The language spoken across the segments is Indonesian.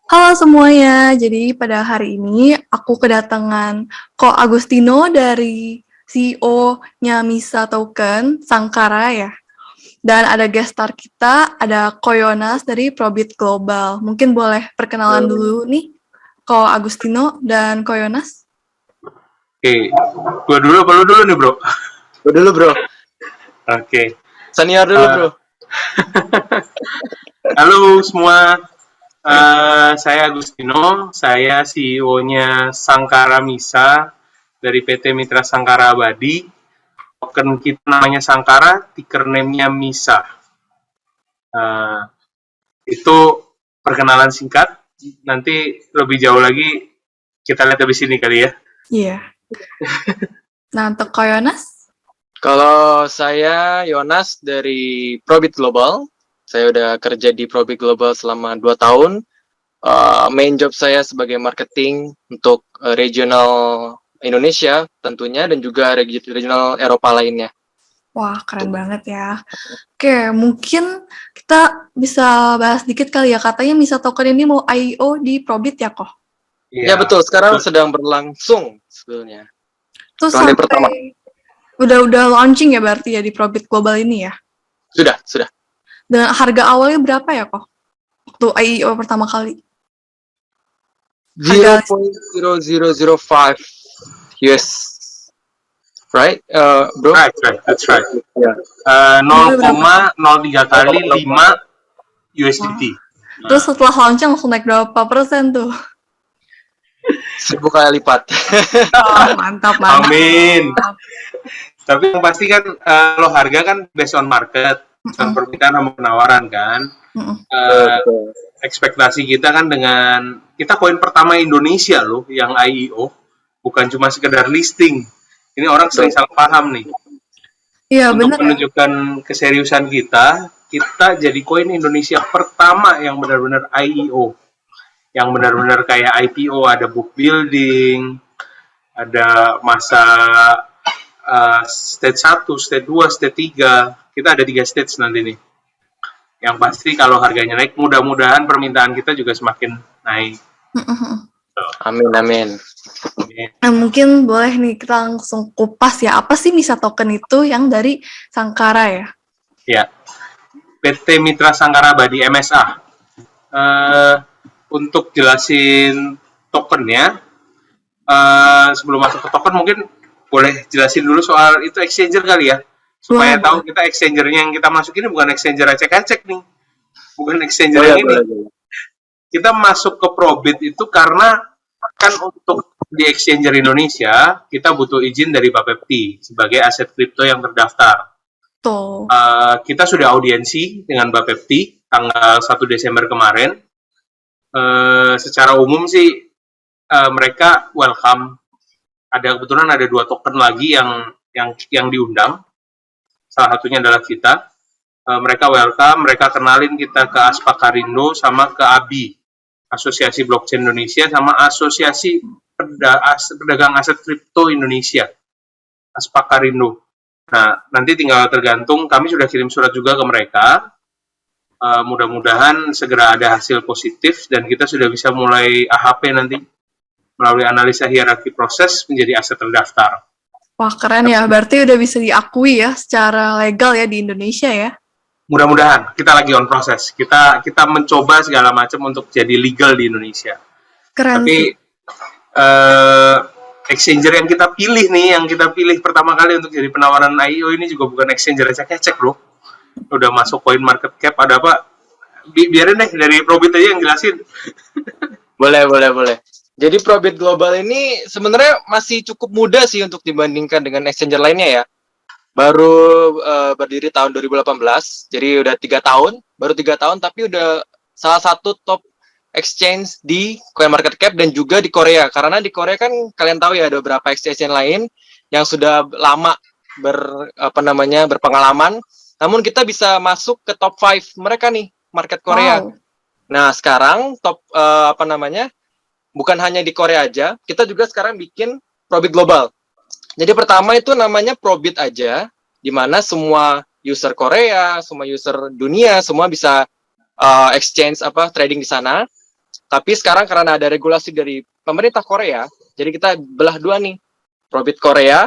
Halo semuanya, jadi pada hari ini aku kedatangan Ko Agustino dari CEO-nya Misa Token, Sangkara ya. Dan ada guest star kita, ada Ko Yonas dari Probit Global. Mungkin boleh perkenalan dulu nih, Ko Agustino dan Ko Yonas. Oke, gua dulu apa lu dulu nih bro? Gue dulu bro, Oke. senior dulu bro. Halo semua, saya Agustino, saya CEO-nya Sangkara Misa dari PT Mitra Sangkara Abadi. Token kita namanya Sangkara, ticker name-nya Misa. Itu perkenalan singkat. Nanti lebih jauh lagi kita lihat habis ini kali ya. Iya. Nah, untuk Ko Yonas? Kalau saya Yonas dari Probit Global, saya udah kerja di Probit Global selama 2 tahun. Main job saya sebagai marketing untuk regional Indonesia tentunya dan juga regional Eropa lainnya. Wah, keren banget ya. Oke, mungkin kita bisa bahas dikit kali ya. Katanya Misa Token ini mau IEO di Probit ya, Ko? Ya betul, sekarang sedang berlangsung sebenarnya. Terus Hari pertama. udah launching ya berarti ya di Probit Global ini ya? Sudah. Dan harga awalnya berapa ya, Ko? Waktu IEO pertama kali? Harga 0.0005 US, right, bro? Right, that's right. Yeah. 0,03 kali 5 USDT. Terus setelah launching langsung naik berapa persen tuh? 1000 kali lipat. Oh, mantap. Amin. Tapi yang pasti kan lo harga kan based on market, permintaan sama penawaran kan. Ekspektasi kita kan dengan kita koin pertama Indonesia loh yang IEO, bukan cuma sekedar listing. Ini orang sering salah paham nih. Iya, Untuk bener menunjukkan keseriusan kita jadi koin Indonesia pertama yang benar-benar IEO. Yang benar-benar kayak IPO, ada book building, ada masa stage 1, stage 2, stage 3. Kita ada 3 stage nanti nih. Yang pasti kalau harganya naik, mudah-mudahan permintaan kita juga semakin naik. Amin. Nah, mungkin boleh nih kita langsung kupas ya. Apa sih Misa Token itu yang dari Sangkara ya? Ya, PT Mitra Sangkara Abadi MSA. Untuk jelasin tokennya, sebelum masuk ke token mungkin boleh jelasin dulu soal itu exchanger kali ya, supaya tahu kita exchangernya yang kita masukin ini bukan exchanger acek-acek nih, bukan exchanger yang ini. Kita masuk ke Probit itu karena kan untuk di exchanger Indonesia kita butuh izin dari Bapepti sebagai aset kripto yang terdaftar. Kita sudah audiensi dengan Bapepti tanggal 1 Desember kemarin. Secara umum sih mereka welcome. Kebetulan ada 2 token lagi yang diundang. Salah satunya adalah kita. Mereka welcome, mereka kenalin kita ke Aspakarindo sama ke ABI, Asosiasi Blockchain Indonesia, sama Asosiasi Pedagang Aset Kripto Indonesia, Aspakarindo. Nah, nanti tinggal tergantung, kami sudah kirim surat juga ke mereka. Mudah-mudahan segera ada hasil positif dan kita sudah bisa mulai AHP nanti melalui analisa hierarki proses menjadi aset terdaftar. Wah, keren ya. Berarti udah bisa diakui ya secara legal ya di Indonesia ya. Mudah-mudahan, kita lagi on proses. Kita mencoba segala macam untuk jadi legal di Indonesia. Keren. Tapi exchanger yang kita pilih pertama kali untuk jadi penawaran IEO ini juga bukan exchanger acek-acek bro. Udah masuk coin market cap, ada apa? Biarin deh dari Probit aja yang jelasin. Boleh. Jadi Probit Global ini sebenarnya masih cukup muda sih untuk dibandingkan dengan exchanger lainnya ya. Baru berdiri tahun 2018, jadi udah 3 tahun, tapi udah salah satu top exchange di CoinMarketCap dan juga di Korea. Karena di Korea kan kalian tahu ya ada beberapa exchange lain yang sudah lama berpengalaman. Namun kita bisa masuk ke top 5 mereka nih, market Korea. Wow. Nah, sekarang bukan hanya di Korea aja, kita juga sekarang bikin Probit Global. Jadi pertama itu namanya Probit aja, di mana semua user Korea, semua user dunia, semua bisa exchange trading di sana. Tapi sekarang karena ada regulasi dari pemerintah Korea, jadi kita belah dua nih. Probit Korea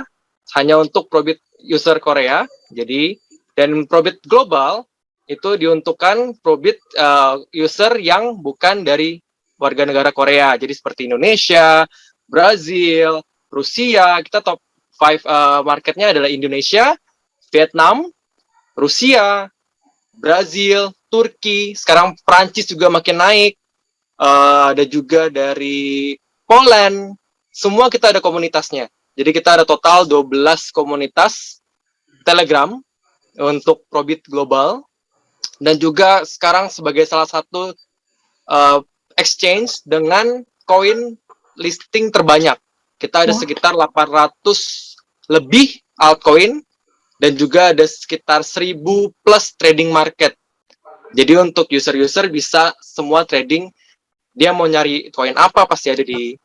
hanya untuk probit user Korea, jadi dan probit global itu diuntukkan probit user yang bukan dari warga negara Korea. Jadi seperti Indonesia, Brazil, Rusia. Kita top 5 marketnya adalah Indonesia, Vietnam, Rusia, Brazil, Turki. Sekarang Prancis juga makin naik. Ada juga dari Poland. Semua kita ada komunitasnya. Jadi kita ada total 12 komunitas Telegram untuk Probit Global. Dan juga sekarang sebagai salah satu exchange dengan koin listing terbanyak. Kita ada sekitar 800 lebih altcoin dan juga ada sekitar 1000 plus trading market. Jadi untuk user-user bisa semua trading, dia mau nyari koin apa pasti ada di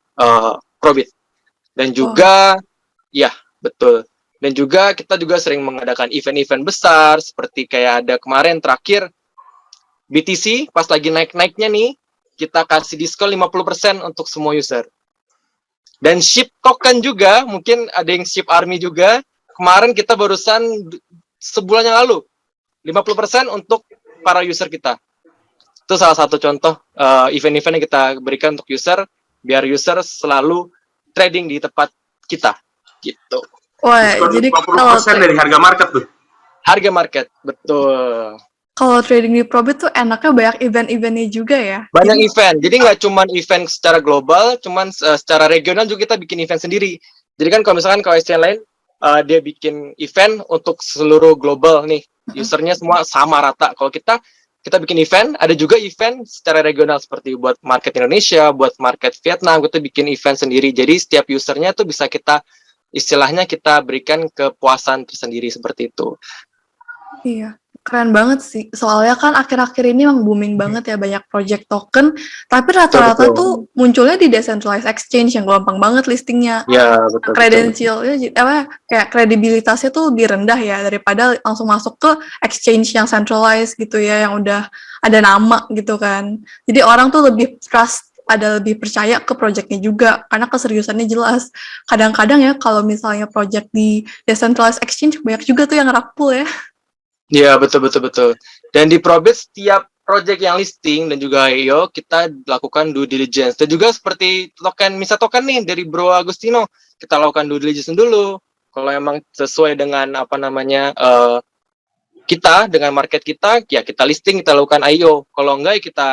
Probit. Dan juga ya betul. Dan juga kita juga sering mengadakan event-event besar seperti kayak ada kemarin terakhir BTC pas lagi naik-naiknya nih, kita kasih diskon 50% untuk semua user. Dan ship token juga, mungkin ada yang ship army juga. Kemarin kita barusan sebulan yang lalu 50% untuk para user kita. Itu salah satu contoh event-event yang kita berikan untuk user biar user selalu trading di tempat kita gitu. Wah, Diskon jadi 50% dari harga market tuh. Harga market, betul. kalau trading di Probit tuh enaknya banyak event-eventnya juga ya. Banyak event, jadi nggak cuma event secara global, cuman secara regional juga kita bikin event sendiri. Jadi kan kalau misalkan kalau exchange lain, dia bikin event untuk seluruh global nih, usernya semua sama rata. Kalau kita bikin event, ada juga event secara regional seperti buat market Indonesia, buat market Vietnam, kita bikin event sendiri. Jadi setiap usernya tuh bisa kita, istilahnya kita berikan kepuasan tersendiri seperti itu. Iya, keren banget sih. Soalnya kan akhir-akhir ini emang booming banget ya, banyak project token, tapi rata-rata Betul. tuh munculnya di decentralized exchange yang gampang banget listingnya. Ya, betul. Kredensialnya kayak kredibilitasnya tuh lebih rendah ya daripada langsung masuk ke exchange yang centralized gitu ya, yang udah ada nama gitu kan. Jadi orang tuh lebih trust, ada lebih percaya ke projectnya juga karena keseriusannya jelas. Kadang-kadang ya kalau misalnya project di decentralized exchange banyak juga tuh yang rakpul ya. Iya, betul. Dan di Probit setiap project yang listing dan juga IO kita lakukan due diligence. Dan juga seperti token Misa token nih dari Bro Agustino, kita lakukan due diligence dulu. Kalau emang sesuai dengan apa namanya kita dengan market kita, ya kita listing, kita lakukan IO. Kalau enggak ya kita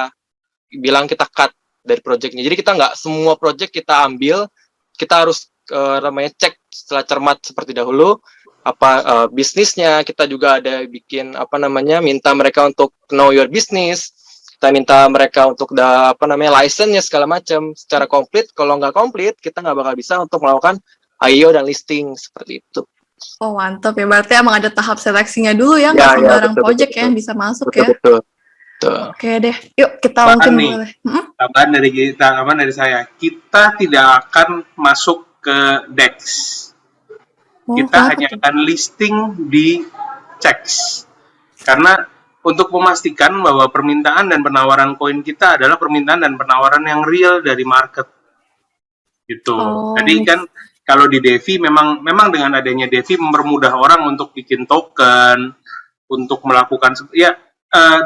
bilang kita cut dari projectnya. Jadi kita nggak semua project kita ambil, kita harus namanya cek setelah cermat seperti dahulu apa bisnisnya. Kita juga ada bikin apa namanya minta mereka untuk know your business, kita minta mereka untuk apa namanya license-nya segala macam secara komplit. Kalau nggak komplit kita nggak bakal bisa untuk melakukan IO dan listing seperti itu. Oh mantap ya, berarti emang ada tahap seleksinya dulu ya, nggak sembarang project ya yang bisa masuk ya. Betul. Oke deh, yuk kita Bahkan mungkin nih, boleh. tambahan dari saya, kita tidak akan masuk ke DEX. Kita hanya akan listing di CEX. Karena untuk memastikan bahwa permintaan dan penawaran koin kita adalah permintaan dan penawaran yang real dari market. Gitu. Jadi kan kalau di Devi memang dengan adanya Devi mempermudah orang untuk bikin token, untuk melakukan ya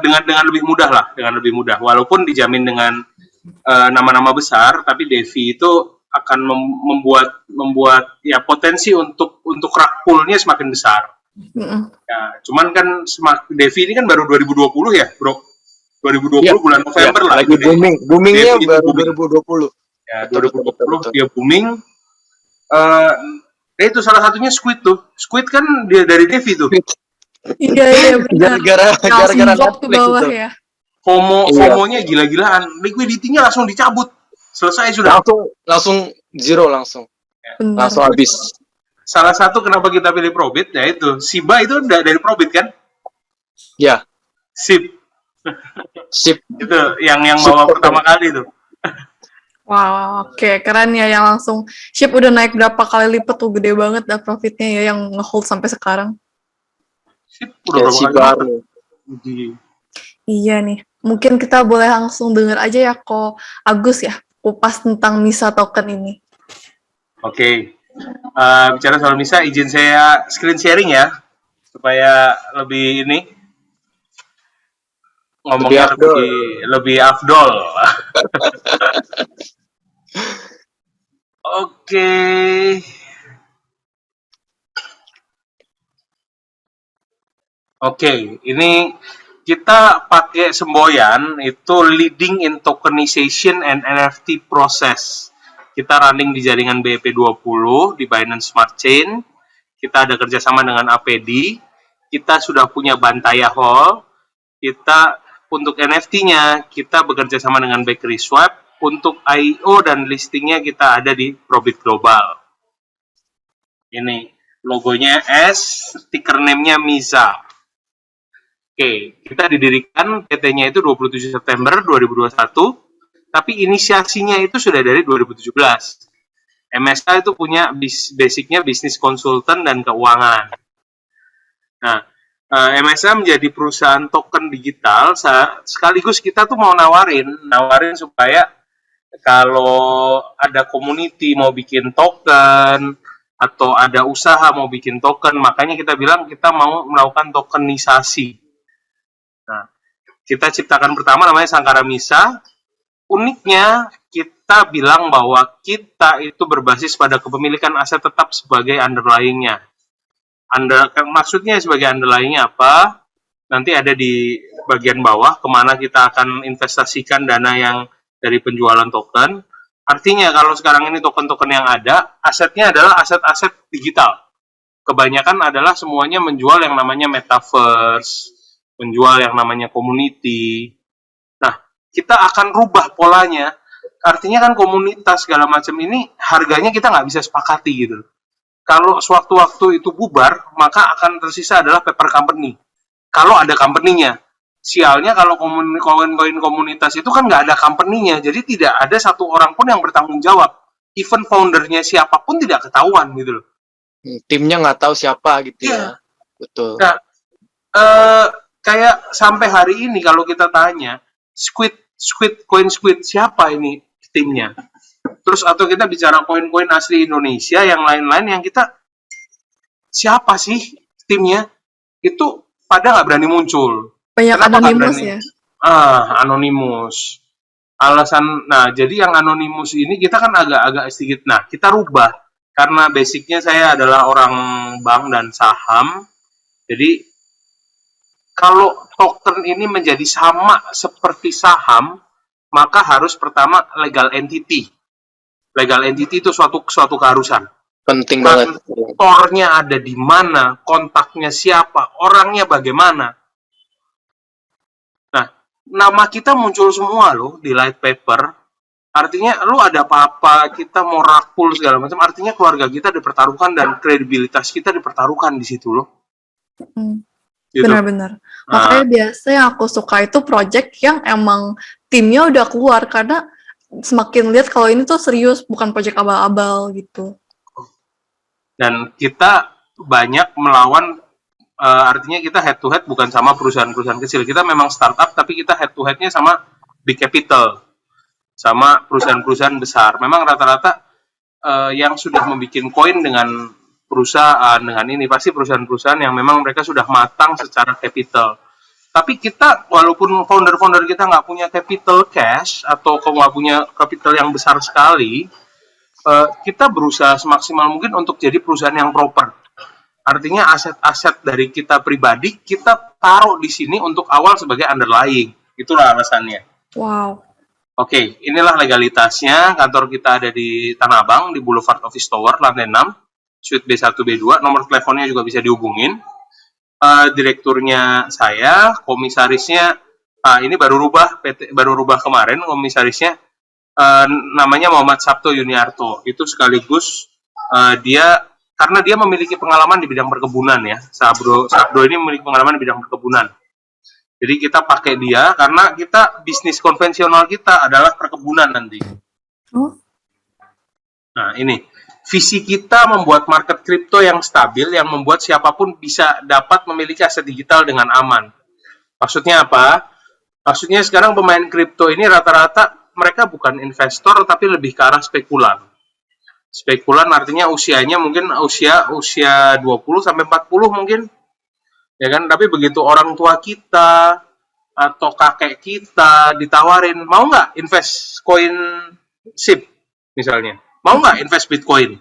dengan lebih mudah lah, dengan lebih mudah. Walaupun dijamin dengan nama-nama besar, tapi Devi itu akan membuat ya potensi untuk rug pull-nya semakin besar. Ya, cuman kan Devi ini kan baru 2020 ya, Bro. 2020 ya, bulan November ya, lah. Lagi boomingnya baru 2020. Ya, 2020 dia booming. Itu salah satunya Squid tuh. Squid kan dia dari Devi tuh. Iya benar. Gara-gara ke bawah itu. Ya. FOMO-nya gila-gilaan. Liquidity-nya langsung dicabut. Selesai sudah. Langsung zero langsung. Ya. Langsung habis. Salah satu kenapa kita pilih Probit ya itu. Shiba itu dari Probit kan? Ya. SIP. Itu yang SIP bawa pertama kali tuh. Wow, oke, keren ya yang langsung SHIB udah naik berapa kali lipat tuh, gede banget dah profitnya ya yang nge-hold sampai sekarang. SHIB udah berapa kali lipat? Iya nih. Mungkin kita boleh langsung dengar aja ya Ko Agus ya, kupas tentang MISA token ini. Oke. Bicara soal MISA, izin saya screen sharing ya, supaya lebih ini ngomongnya lebih afdol. Oke. Oke, ini kita pakai semboyan itu leading in tokenization and NFT process. Kita running di jaringan BEP20 di Binance Smart Chain. Kita ada kerjasama dengan APD. Kita sudah punya Bantaya Hall. Kita untuk NFT-nya kita bekerja sama dengan Bakery Swap. Untuk I.O. dan listingnya kita ada di Probit Global. Ini logonya S, stiker name-nya MISA. Oke, kita didirikan PT-nya itu 27 September 2021, tapi inisiasinya itu sudah dari 2017. MSA itu punya basicnya bisnis konsultan dan keuangan. Nah, MSA menjadi perusahaan token digital, sekaligus kita tuh mau nawarin supaya kalau ada community mau bikin token, atau ada usaha mau bikin token, makanya kita bilang kita mau melakukan tokenisasi. Nah, kita ciptakan pertama namanya Sangkara MISA. Uniknya, kita bilang bahwa kita itu berbasis pada kepemilikan aset tetap sebagai underlying-nya. Maksudnya sebagai underlying-nya apa? Nanti ada di bagian bawah, kemana kita akan investasikan dana yang dari penjualan token. Artinya, kalau sekarang ini token-token yang ada, asetnya adalah aset-aset digital. Kebanyakan adalah semuanya menjual yang namanya metaverse, menjual yang namanya community. Nah, kita akan rubah polanya. Artinya kan komunitas segala macam ini harganya kita nggak bisa sepakati gitu. Kalau sewaktu-waktu itu bubar, maka akan tersisa adalah paper company. Kalau ada company-nya. Sialnya kalau koin-koin komunitas itu kan nggak ada company-nya, jadi tidak ada satu orang pun yang bertanggung jawab. Even foundernya siapapun tidak ketahuan gitu loh. Timnya nggak tahu siapa gitu ya. Betul. Nah, kayak sampai hari ini kalau kita tanya Squid siapa ini timnya, terus atau kita bicara koin-koin asli Indonesia yang lain-lain yang kita siapa sih timnya, itu pada nggak berani muncul. Banyak anonimus ya. Anonimus alasan. Nah, jadi yang anonimus ini kita kan agak-agak sedikit, nah kita rubah karena basicnya saya adalah orang bank dan saham. Jadi kalau token ini menjadi sama seperti saham, maka harus pertama legal entity. Legal entity itu suatu keharusan. Penting banget. Kantornya ada di mana, kontaknya siapa, orangnya bagaimana. Nah, nama kita muncul semua loh di light paper. Artinya lu ada apa-apa, kita mau rakul segala macam, artinya keluarga kita dipertaruhkan dan kredibilitas kita dipertaruhkan di situ loh. Gitu. Benar-benar. Makanya biasa yang aku suka itu project yang emang timnya udah keluar, karena semakin lihat kalau ini tuh serius, bukan project abal-abal gitu. Dan kita banyak melawan, artinya kita head to head bukan sama perusahaan-perusahaan kecil. Kita memang startup, tapi kita head to headnya sama big capital, sama perusahaan-perusahaan besar. Memang rata-rata yang sudah membuat koin dengan perusahaan dengan ini pasti perusahaan-perusahaan yang memang mereka sudah matang secara capital. Tapi kita walaupun founder-founder kita nggak punya capital cash atau nggak punya capital yang besar sekali, kita berusaha semaksimal mungkin untuk jadi perusahaan yang proper. Artinya aset-aset dari kita pribadi kita taruh di sini untuk awal sebagai underlying. Itulah alasannya. Wow. Oke, inilah legalitasnya. Kantor kita ada di Tanah Abang, di Boulevard Office Tower, lantai 6. Suite B1, B2, nomor teleponnya juga bisa dihubungin. Direkturnya saya, komisarisnya, ini baru rubah kemarin, komisarisnya namanya Muhammad Sabto Yuniarto. Itu sekaligus karena dia memiliki pengalaman di bidang perkebunan ya. Sabdo ini memiliki pengalaman di bidang perkebunan. Jadi kita pakai dia karena kita bisnis konvensional kita adalah perkebunan nanti. Nah ini. Visi kita membuat market kripto yang stabil, yang membuat siapapun bisa dapat memiliki aset digital dengan aman. Maksudnya apa? Maksudnya sekarang pemain kripto ini rata-rata mereka bukan investor tapi lebih ke arah spekulan. Spekulan artinya usianya mungkin usia 20 sampai 40 mungkin. Ya kan? Tapi begitu orang tua kita atau kakek kita ditawarin, mau nggak invest koin SIP misalnya? Mau nggak invest Bitcoin?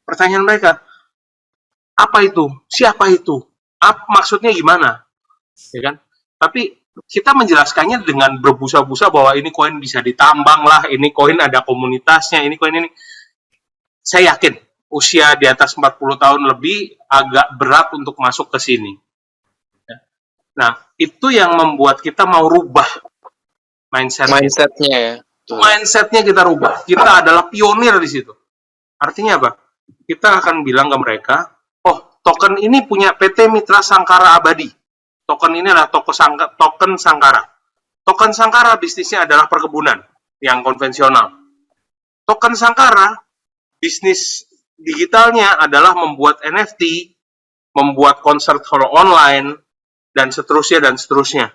Pertanyaan mereka, apa itu? Siapa itu? Maksudnya gimana? Ya kan? Tapi kita menjelaskannya dengan berbusa-busa bahwa ini koin bisa ditambang lah, ini koin ada komunitasnya, ini koin ini. Saya yakin usia di atas 40 tahun lebih agak berat untuk masuk ke sini. Nah, itu yang membuat kita mau rubah Mindsetnya ya. mindsetnya kita rubah. Kita adalah pionir di situ. Artinya apa? Kita akan bilang ke mereka, oh, token ini punya PT Mitra Sangkara Abadi. Token ini adalah token Sangkara. Token Sangkara bisnisnya adalah perkebunan yang konvensional. Token Sangkara bisnis digitalnya adalah membuat NFT, membuat konser hall online, dan seterusnya.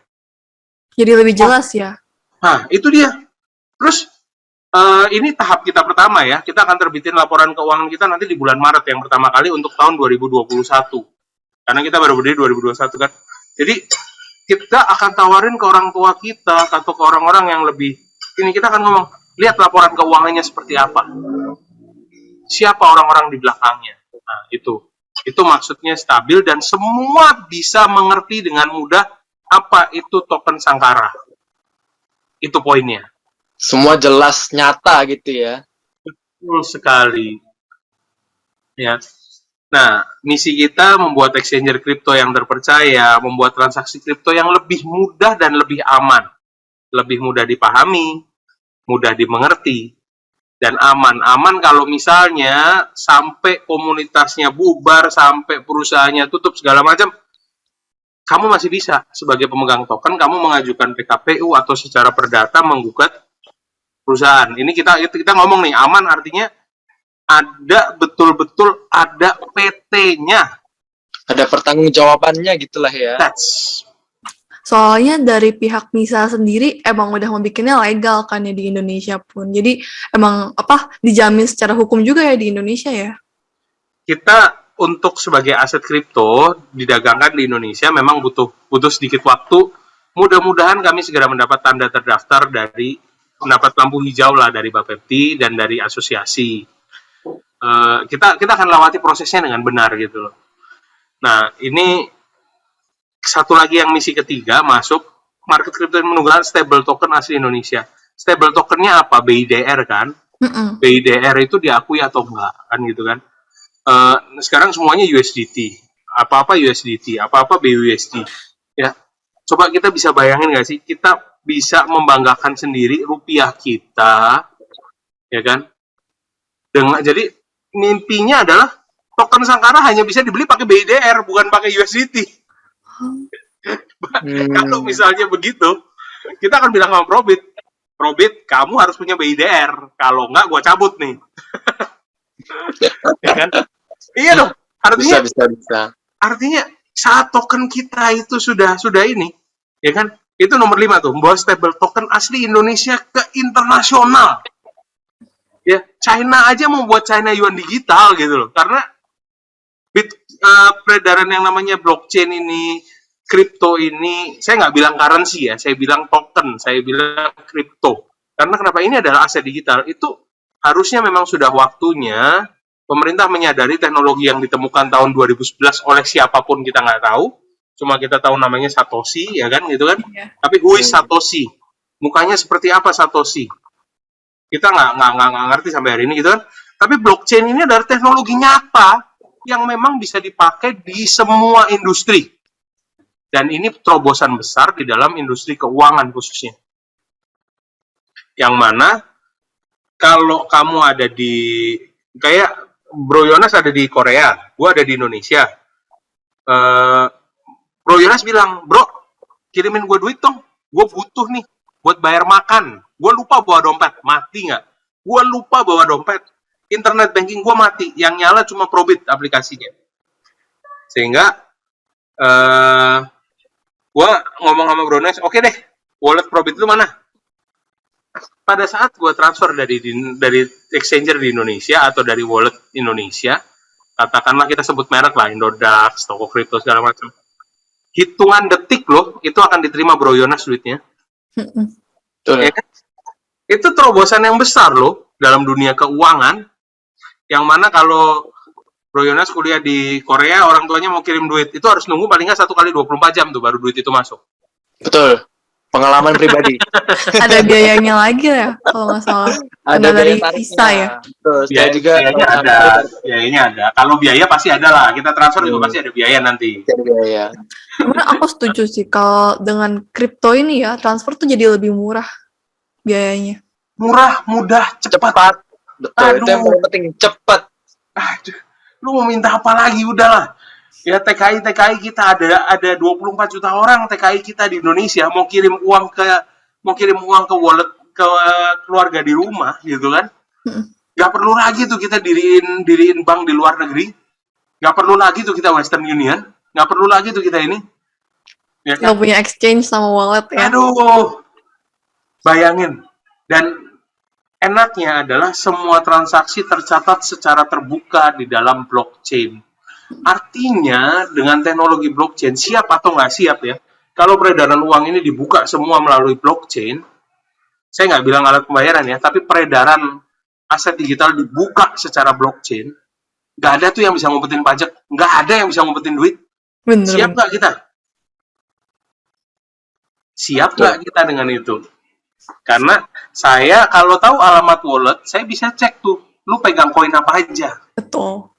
Jadi lebih jelas ya. Nah, itu dia. Terus, ini tahap kita pertama ya. Kita akan terbitin laporan keuangan kita nanti di bulan Maret yang pertama kali untuk tahun 2021. Karena kita baru berdiri 2021 kan. Jadi, kita akan tawarin ke orang tua kita atau ke orang-orang yang lebih ini, kita akan ngomong, lihat laporan keuangannya seperti apa. Siapa orang-orang di belakangnya. Nah, itu maksudnya stabil dan semua bisa mengerti dengan mudah apa itu token Sangkara. Itu poinnya. Semua jelas nyata gitu ya. Betul sekali. Ya. Nah, misi kita membuat exchanger kripto yang terpercaya, membuat transaksi kripto yang lebih mudah dan lebih aman. Lebih mudah dipahami, mudah dimengerti, dan aman. Aman kalau misalnya sampai komunitasnya bubar, sampai perusahaannya tutup segala macam, kamu masih bisa sebagai pemegang token, kamu mengajukan PKPU atau secara perdata menggugat perusahaan. Ini kita ngomong nih, aman artinya ada betul-betul ada PT-nya. Ada pertanggungjawabannya gitulah ya. That's Soalnya dari pihak MISA sendiri emang udah membikinnya legal kan ya di Indonesia pun. Jadi emang dijamin secara hukum juga ya di Indonesia ya. kita untuk sebagai aset kripto didagangkan di Indonesia memang butuh sedikit waktu. Mudah-mudahan kami segera mendapat tanda terdaftar dari mendapat lampu hijau lah dari Bapepti dan dari asosiasi. Kita akan lewati prosesnya dengan benar gitu loh. Nah, ini satu lagi yang misi ketiga masuk market kripto menunggangi stable token asli Indonesia. Stable tokennya apa? BIDR kan? BIDR itu diakui atau enggak kan gitu kan? Sekarang semuanya USDT, apa-apa USDT, apa-apa BUSD. Ya, coba kita bisa bayangin nggak sih? Kita bisa membanggakan sendiri rupiah kita, ya kan? Jadi mimpinya adalah token Sangkara hanya bisa dibeli pakai BIDR, bukan pakai USDT. Kalau misalnya begitu, kita akan bilang sama Probit, kamu harus punya BIDR. Kalau enggak, gue cabut nih. Ya kan? Iya dong. Artinya Bisa. Artinya saat token kita itu sudah ini, ya kan? Itu nomor 5 tuh, membawa stable token asli Indonesia ke internasional. Ya, China aja mau buat China Yuan digital gitu loh. Karena peredaran yang namanya blockchain ini, kripto ini, saya nggak bilang currency ya, saya bilang token, saya bilang kripto. Karena kenapa ini adalah aset digital, itu harusnya memang sudah waktunya pemerintah menyadari teknologi yang ditemukan tahun 2011 oleh siapapun kita nggak tahu, cuma kita tahu namanya Satoshi, ya kan, gitu kan. Yeah. Tapi who is Satoshi? Mukanya seperti apa Satoshi? Kita nggak ngerti sampai hari ini, gitu kan. Tapi blockchain ini adalah teknologi nyata yang memang bisa dipakai di semua industri. Dan ini terobosan besar di dalam industri keuangan khususnya. Yang mana kalau kamu ada di kayak Bro Yonas ada di Korea, gue ada di Indonesia. Bro Yonas bilang, bro, kirimin gue duit dong, gue butuh nih buat bayar makan. Gue lupa bawa dompet, mati nggak? Gue lupa bawa dompet, internet banking gue mati, yang nyala cuma Probit aplikasinya. Sehingga gue ngomong sama Bro Yonas, oke deh, wallet Probit lu mana? Pada saat gue transfer dari exchanger di Indonesia atau dari wallet Indonesia, katakanlah kita sebut merek lah, Indodax, toko kripto segala macam. Hitungan detik loh, itu akan diterima Bro Yonas duitnya. Betul. Ya kan? Itu terobosan yang besar loh dalam dunia keuangan. Yang mana kalau Bro Yonas kuliah di Korea, orang tuanya mau kirim duit, itu harus nunggu paling nggak 1 kali 24 jam tuh baru duit itu masuk. Betul. Pengalaman pribadi. Ada biayanya lagi ya kalau nggak salah. Ada Karena dari biaya tarifnya. visa ya. Betul. Saya juga Biayanya ada. Kalau biaya pasti ada lah. Kita transfer juga pasti ada biaya nanti. ada biaya. Cuman aku setuju sih kalau dengan kripto ini ya transfer tuh jadi lebih murah biayanya. Murah, mudah, cepat. Betul. Itu yang paling penting, cepat. Aduh, lu mau minta apa lagi? Udahlah. Ya TKI kita ada 24 juta orang TKI kita di Indonesia mau kirim uang ke wallet ke keluarga di rumah gitu kan. Gak perlu lagi tuh kita diriin bank di luar negeri. Gak perlu lagi tuh kita Western Union. Gak perlu lagi tuh kita ini. Ya kan? Nggak punya exchange sama wallet ya. Aduh. Bayangin. Dan enaknya adalah semua transaksi tercatat secara terbuka di dalam blockchain. Artinya dengan teknologi blockchain siap atau nggak siap ya, kalau peredaran uang ini dibuka semua melalui blockchain, saya nggak bilang alat pembayaran ya, tapi peredaran aset digital dibuka secara blockchain, nggak ada tuh yang bisa ngumpetin pajak, nggak ada yang bisa ngumpetin duit. Bener. Siap nggak kita? Siap nggak kita dengan itu? Karena saya kalau tahu alamat wallet, saya bisa cek tuh, lu pegang koin apa aja. Betul.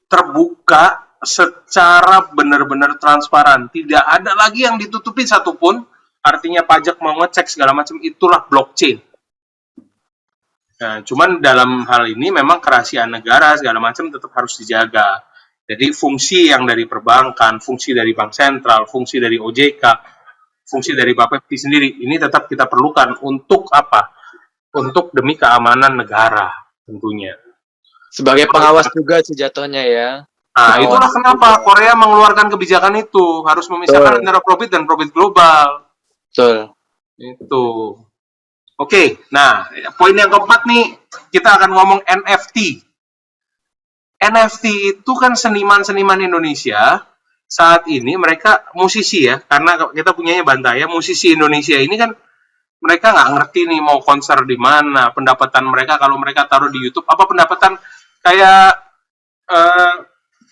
Terbuka secara benar-benar transparan. Tidak ada lagi yang ditutupin satupun. Artinya pajak mau ngecek segala macam, itulah blockchain. Nah, cuman dalam hal ini memang kerahasiaan negara segala macam tetap harus dijaga. Jadi fungsi yang dari perbankan, fungsi dari bank sentral, fungsi dari OJK, fungsi dari Bapepti sendiri, ini tetap kita perlukan untuk apa? Untuk demi keamanan negara tentunya. Sebagai pengawas juga sih jatuhnya ya. Nah, itulah kenapa Korea mengeluarkan kebijakan itu. Harus memisahkan antara profit dan profit global. Betul. Itu. Oke, nah poin yang keempat nih, kita akan ngomong NFT. NFT itu kan seniman-seniman Indonesia. Saat ini mereka musisi ya, karena kita punyanya Bantaya, musisi Indonesia ini kan mereka nggak ngerti nih mau konser di mana, pendapatan mereka kalau mereka taruh di YouTube, apa pendapatan kayak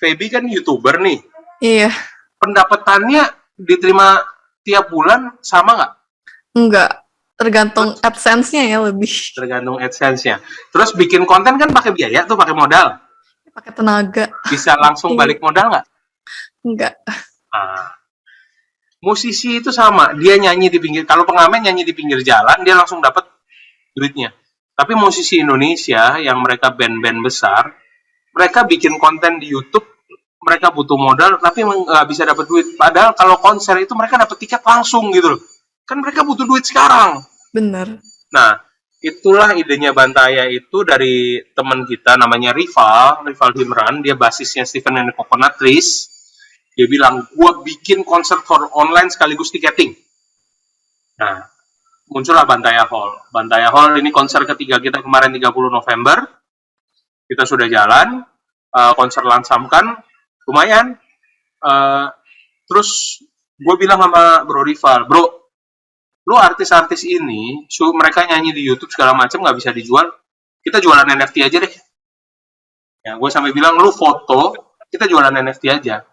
Feby kan YouTuber nih. Iya. Pendapatannya diterima tiap bulan sama nggak? Enggak. Tergantung AdSense-nya ya lebih. Tergantung AdSense-nya. Terus bikin konten kan pakai biaya tuh, pakai modal. Pakai tenaga. Bisa langsung balik modal nggak? Enggak. Musisi itu sama, dia nyanyi di pinggir, kalau pengamen nyanyi di pinggir jalan, dia langsung dapat duitnya. Tapi musisi Indonesia yang mereka band-band besar, mereka bikin konten di YouTube, mereka butuh modal, tapi nggak bisa dapat duit. Padahal kalau konser itu mereka dapat tiket langsung gitu loh. Kan mereka butuh duit sekarang. Bener. Nah, itulah idenya Bantaya itu dari teman kita namanya Rival Himran, dia basisnya Stephen and the Coconut Trees. Dia bilang, gua bikin konser for online sekaligus tiketing. Nah, muncullah Bantaya Hall. Bantaya Hall ini konser ketiga kita kemarin 30 November. Kita sudah jalan, konser Lansamkan, lumayan. Terus gue bilang sama Bro Rival, bro, lu artis-artis ini, mereka nyanyi di YouTube segala macam nggak bisa dijual, kita jualan NFT aja deh. Ya, gue sampai bilang, lu foto, kita jualan NFT aja.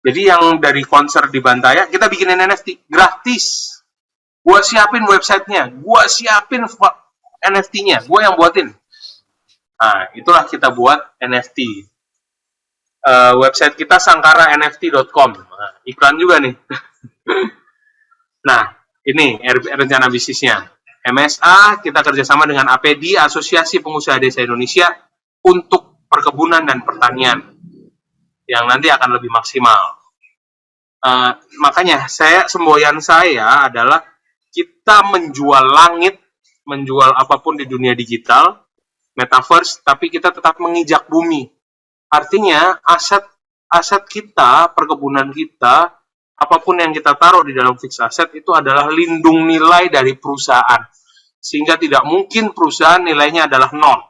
Jadi yang dari konser di Bantaya, kita bikinin NFT gratis. Gue siapin websitenya, gue siapin NFT-nya, gue yang buatin. Nah, itulah kita buat NFT. Website kita sangkaranft.com. Nah, iklan juga nih. Nah, ini rencana bisnisnya. MSA, kita kerjasama dengan APD, Asosiasi Pengusaha Desa Indonesia, untuk perkebunan dan pertanian. Yang nanti akan lebih maksimal. Makanya, semboyan saya adalah kita menjual langit, menjual apapun di dunia digital, metaverse, tapi kita tetap menginjak bumi. Artinya aset kita, perkebunan kita, apapun yang kita taruh di dalam fixed asset itu adalah lindung nilai dari perusahaan. Sehingga tidak mungkin perusahaan nilainya adalah nol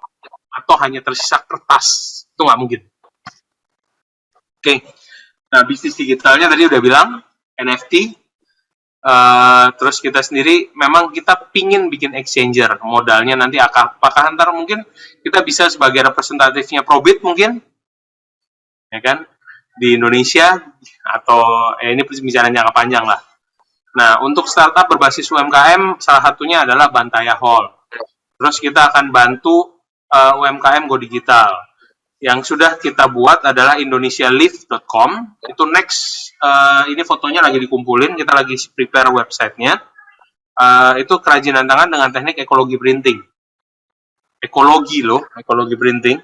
atau hanya tersisa kertas. Itu nggak mungkin. Oke. Nah, bisnis digitalnya tadi udah bilang NFT. Terus kita sendiri memang kita pingin bikin exchanger. Modalnya nanti apakah ntar mungkin kita bisa sebagai representatifnya Probit mungkin, ya kan, di Indonesia, atau ini pembicaraan jangka panjang lah. Nah, untuk startup berbasis UMKM, salah satunya adalah Bantaya Hall. Terus kita akan bantu UMKM go digital. Yang sudah kita buat adalah indonesialift.com. Itu next, ini fotonya lagi dikumpulin, kita lagi prepare websitenya. Itu kerajinan tangan dengan teknik ekologi printing. Ekologi printing.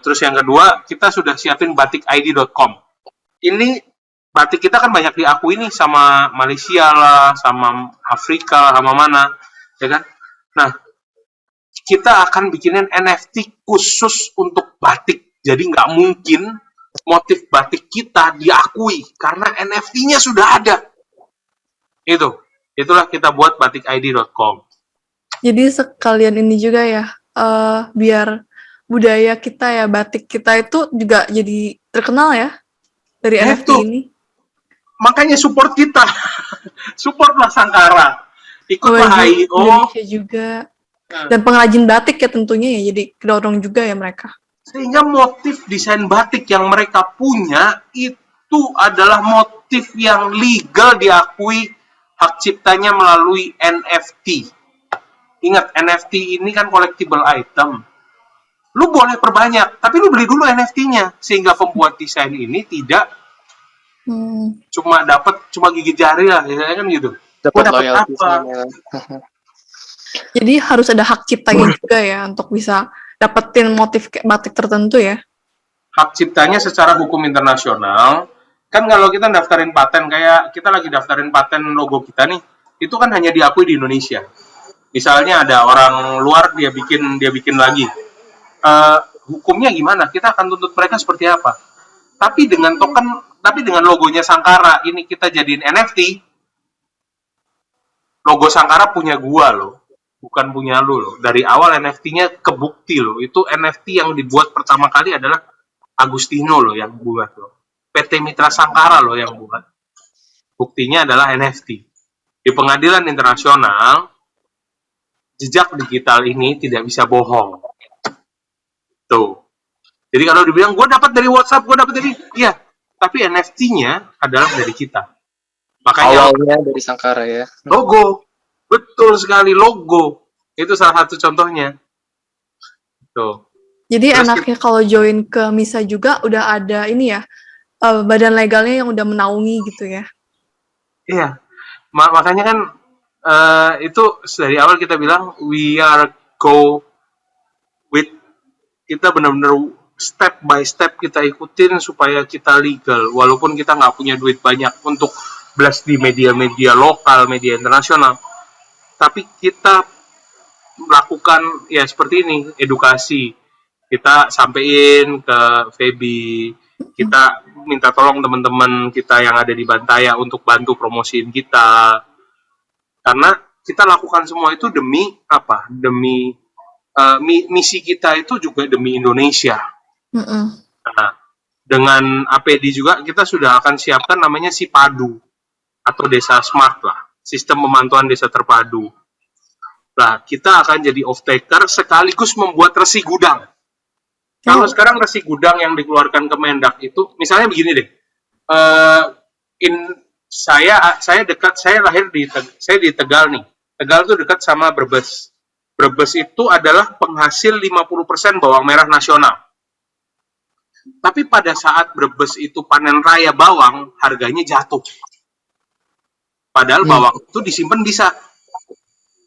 Terus yang kedua, kita sudah siapin batikid.com. Ini batik kita kan banyak diakui nih sama Malaysia lah, sama Afrika, sama mana, ya kan? Nah, kita akan bikinin NFT khusus untuk batik. Jadi nggak mungkin motif batik kita diakui karena NFT-nya sudah ada. Itulah kita buat batikid.com. Jadi sekalian ini juga ya, biar budaya kita ya, batik kita itu juga jadi terkenal ya dari NFT ini. Makanya support kita. Supportlah Sangkara. Ikutlah IO. Indonesia juga. Dan pengrajin batik ya tentunya ya, jadi kedorong juga ya mereka. Sehingga motif desain batik yang mereka punya itu adalah motif yang legal diakui hak ciptanya melalui NFT. Ingat, NFT ini kan collectible item. Lu boleh perbanyak, tapi lu beli dulu NFT-nya. Sehingga pembuat desain ini tidak cuma gigit jari lah, ya kan gitu. Dapat loyalty. Jadi harus ada hak ciptanya juga ya untuk bisa dapetin motif batik tertentu ya. Hak ciptanya secara hukum internasional, kan kalau kita daftarin paten, kayak kita lagi daftarin paten logo kita nih, itu kan hanya diakui di Indonesia. Misalnya ada orang luar dia bikin lagi. Hukumnya gimana? Kita akan tuntut mereka seperti apa? Tapi dengan logonya Sangkara ini kita jadiin NFT. Logo Sangkara punya gua loh, bukan punya lu loh. Dari awal NFT-nya kebukti loh. Itu NFT yang dibuat pertama kali adalah Agustino loh yang buat loh. PT Mitra Sangkara loh yang buat. Buktinya adalah NFT. Di pengadilan internasional, jejak digital ini tidak bisa bohong. Tuh. Jadi kalau dibilang, gue dapat dari WhatsApp, gue dapat dari, iya. Tapi NFT-nya adalah dari kita. Makanya awalnya dari Sangkara ya. Logo. Betul sekali, logo. Itu salah satu contohnya. Tuh. Jadi terus enaknya kalau join ke MISA juga udah ada ini ya, badan legalnya yang udah menaungi gitu ya. Iya. Makanya kan itu dari awal kita bilang we are go with, kita benar-benar step by step kita ikutin supaya kita legal, walaupun kita nggak punya duit banyak untuk blast di media-media lokal, media internasional, tapi kita melakukan ya seperti ini, edukasi kita sampein ke Feby, kita minta tolong teman-teman kita yang ada di Bantaya untuk bantu promosiin kita, karena kita lakukan semua itu demi apa? Demi misi kita itu juga demi Indonesia. Nah, dengan APD juga kita sudah akan siapkan namanya Sipadu atau Desa Smart lah, sistem pemantauan desa terpadu. Nah, kita akan jadi off-taker sekaligus membuat resi gudang. Kalau sekarang resi gudang yang dikeluarkan Kemendak itu, misalnya begini deh, saya lahir di Tegal nih. Tegal itu dekat sama Brebes. Brebes itu adalah penghasil 50% bawang merah nasional. Tapi pada saat Brebes itu panen raya bawang, harganya jatuh. Padahal bawang itu disimpan bisa.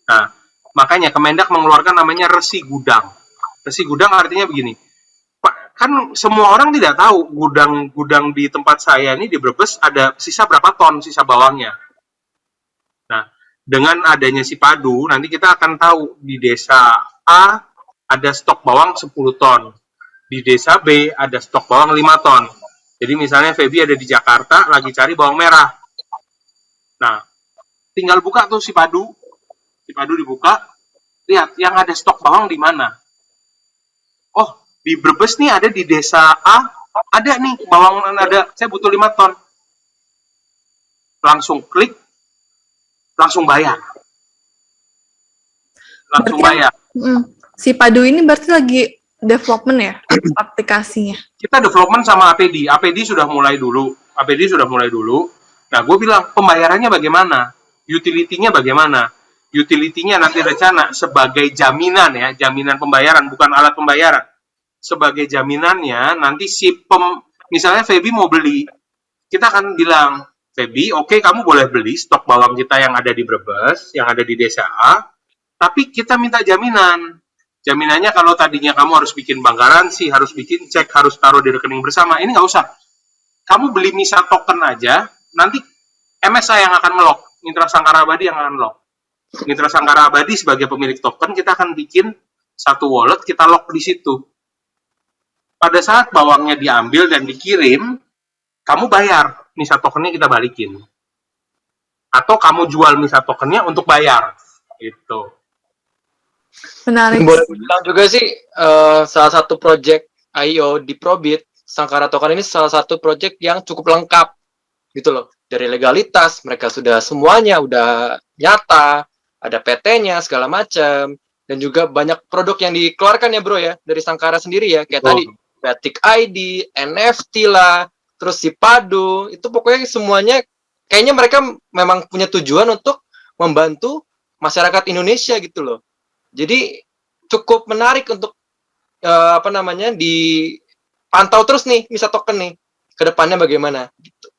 Nah, makanya Kemendak mengeluarkan namanya resi gudang. Resi gudang artinya begini, kan semua orang tidak tahu gudang di tempat saya ini di Brebes ada sisa berapa ton sisa bawangnya. Nah, dengan adanya Sipadu, nanti kita akan tahu di desa A ada stok bawang 10 ton. Di desa B ada stok bawang 5 ton. Jadi misalnya Feby ada di Jakarta, lagi cari bawang merah. Nah, tinggal buka tuh si Padu dibuka, lihat yang ada stok bawang di mana. Oh, di Brebes nih ada di desa A, ada nih bawang ada, saya butuh 5 ton. Langsung klik, langsung bayar. Langsung bayar. Si Padu ini berarti lagi development ya aplikasinya. Kita development sama APD. APD sudah mulai dulu. Nah, gue bilang, pembayarannya bagaimana? Utility-nya bagaimana? Utility-nya nanti rencana sebagai jaminan ya, jaminan pembayaran, bukan alat pembayaran. Sebagai jaminannya, nanti misalnya Feby mau beli, kita akan bilang, Feby, oke, kamu boleh beli stok bawang kita yang ada di Brebes, yang ada di desa A, tapi kita minta jaminan. Jaminannya kalau tadinya kamu harus bikin bank garansi, harus bikin cek, harus taruh di rekening bersama, ini nggak usah. Kamu beli MISA token aja, nanti MSA yang akan melok, Mitra Sangkara Abadi yang akan melok. Mitra Sangkara Abadi sebagai pemilik token, kita akan bikin satu wallet, kita lock di situ. Pada saat bawangnya diambil dan dikirim, kamu bayar, MISA tokennya kita balikin. Atau kamu jual MISA tokennya untuk bayar. Gitu. Menarik. Boleh bilang juga sih salah satu project IO di Probit, Sangkara Token ini salah satu project yang cukup lengkap gitu loh. Dari legalitas mereka sudah semuanya udah nyata, ada PT-nya segala macam, dan juga banyak produk yang dikeluarkan ya bro ya dari Sangkara sendiri ya, kayak tadi Batik ID, NFT lah, terus si Padu, itu pokoknya semuanya kayaknya mereka memang punya tujuan untuk membantu masyarakat Indonesia gitu loh. Jadi cukup menarik untuk dipantau terus nih MISA token nih ke depannya bagaimana gitu.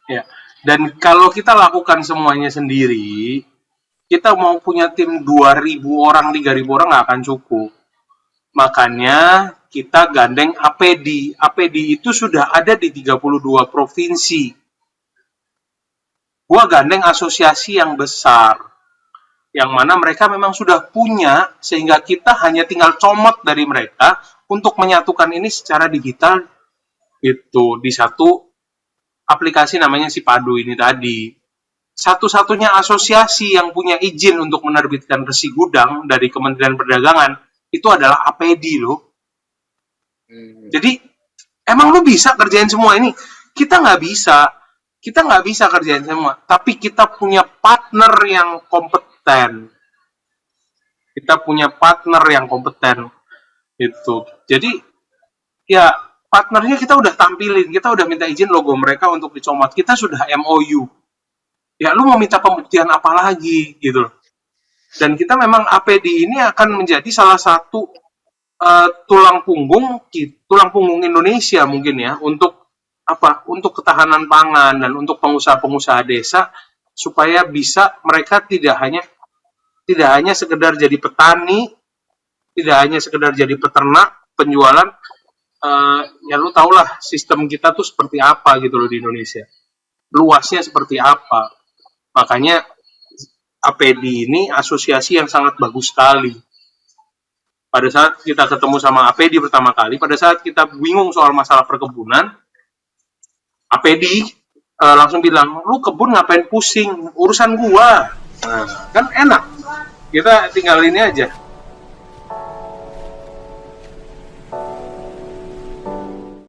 Ya. Dan kalau kita lakukan semuanya sendiri, kita mau punya tim 2.000 orang, 3.000 orang nggak akan cukup. Makanya kita gandeng APD. APD itu sudah ada di 32 provinsi. Gua gandeng asosiasi yang besar. Yang mana mereka memang sudah punya, sehingga kita hanya tinggal comot dari mereka untuk menyatukan ini secara digital itu di satu aplikasi namanya si Padu ini tadi. Satu-satunya asosiasi yang punya izin untuk menerbitkan resi gudang dari Kementerian Perdagangan itu adalah APD loh. Jadi emang lu bisa kerjain semua ini? Kita nggak bisa kerjain semua. Tapi kita punya partner yang kompeten. Itu. Jadi ya partnernya kita udah tampilin, kita udah minta izin logo mereka untuk dicomot. Kita sudah MOU. Ya lu mau minta pembuktian apa lagi gitu loh. Dan kita memang APD ini akan menjadi salah satu tulang punggung Indonesia mungkin ya untuk ketahanan pangan dan untuk pengusaha-pengusaha desa supaya bisa mereka tidak hanya sekedar jadi petani, tidak hanya sekedar jadi peternak, penjualan, ya lu tau lah sistem kita tuh seperti apa gitu loh di Indonesia. Luasnya seperti apa. Makanya APD ini asosiasi yang sangat bagus sekali. Pada saat kita ketemu sama APD pertama kali, pada saat kita bingung soal masalah perkebunan, APD langsung bilang, lu kebun ngapain pusing, urusan gua. Nah, kan enak. Kita tinggal ini aja.